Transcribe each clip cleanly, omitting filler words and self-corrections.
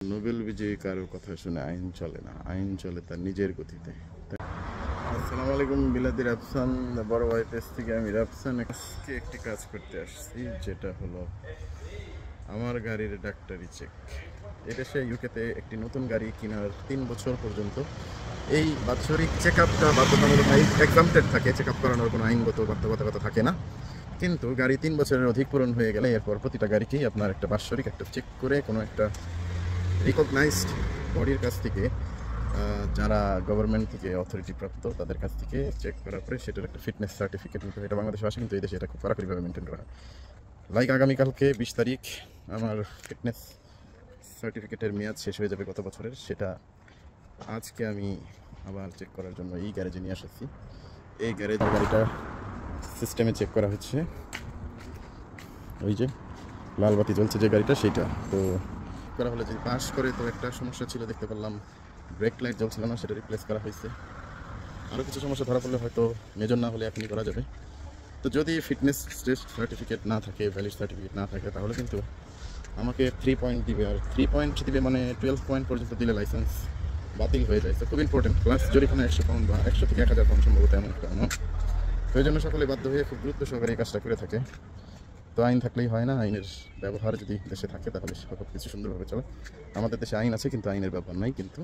Nobel বিজয়ী কারো কথা শুনে আইন চলে না, আইন চলে তার নিজের গতিতে। আসসালামু আলাইকুম, বিলাদি রাফসান বড় ভাই পেজ থেকে আমি রাফসান আজকে একটি কাজ করতে আসছি, যেটা হলো আমার গাড়ির ডাক্তারি চেক। এটা সে ইউকেতে একটি নতুন গাড়ি কেনার 3 বছর পর্যন্ত এই বাৎসরিক চেক আপটা বাধ্যতামূলক, এক্সামটেড থাকে। চেক আপ করানোর কোনো আইনগত বাধ্যবাধকতা থাকে না, কিন্তু গাড়ি 3 বছরের অধিক পূরণ হয়ে গেলে এরপর প্রতিটা গাড়িকেই আপনার একটা বাৎসরিক একটা চেক করে কোনো একটা রিকগনাইজড বডির কাছ থেকে, যারা গভর্নমেন্ট থেকে অথরিটি প্রাপ্ত তাদের কাছ থেকে চেক করার পরে সেটার একটা ফিটনেস সার্টিফিকেট নিতে হয়। এটা বাংলাদেশে আসে, কিন্তু এই দেশে এটা খুব কড়াকড়িভাবে মেনটেন করা হয়। লাইক আগামীকালকে 20 তারিখ আমার ফিটনেস সার্টিফিকেটের মেয়াদ শেষ হয়ে যাবে গত বছরের। সেটা আজকে আমি আবার চেক করার জন্য এই গ্যারেজে নিয়ে এসেছি। এই গ্যারেজের গাড়িটা সিস্টেমে চেক করা হচ্ছে। ওই যে লাল বাতি জ্বলছে যে গাড়িটা, সেইটা তো করা হলে যদি পাস করে, তো একটা সমস্যা ছিল দেখতে পারলাম, ব্রেক লাইট জ্বলছিল না, সেটা রিপ্লেস করা হয়েছে। আরও কিছু সমস্যা ধরা পড়লে হয়তো মেজর না হলে এখনই করা যাবে। তো যদি ফিটনেস টেস্ট সার্টিফিকেট না থাকে, ভ্যালিড সার্টিফিকেট না থাকে, তাহলে কিন্তু আমাকে 3 পয়েন্ট দিবে। আর 3 পয়েন্ট দিবে মানে 12 পয়েন্ট পর্যন্ত দিলে লাইসেন্স বাতিল হয়ে যায়। তো খুব ইম্পর্টেন্ট। প্লাস জরিমানা 100 পাউন্ড বা 100 থেকে 1000 পাউন্ড সম্ভবত এমন একটা অ্যামাউন্ট। তো এই জন্য সকলে বাধ্য হয়ে খুব গুরুত্ব সহকারে এই কাজটা করে থাকে। তো আইন থাকলেই হয় না, আইনের ব্যবহার যদি দেশে থাকে তাহলে সব কিছু সুন্দরভাবে চলে। আমাদের দেশে আইন আছে কিন্তু আইনের ব্যবহার নাই, কিন্তু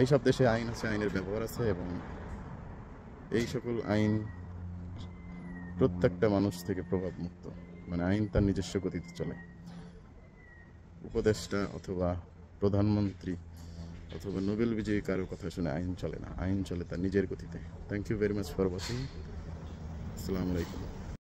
এই সব দেশে আইন আছে, আইনের ব্যবহার আছে, এবং এই সকল আইন প্রত্যেকটা মানুষ থেকে প্রভাব মুক্ত। মানে আইন তার নিজস্ব গতিতে চলে। উপদেষ্টা অথবা প্রধানমন্ত্রী অথবা নোবেল বিজয়ী কারো কথা শুনে আইন চলে না, আইন চলে তার নিজের গতিতে। Thank you very much for watching. আসসালামু আলাইকুম।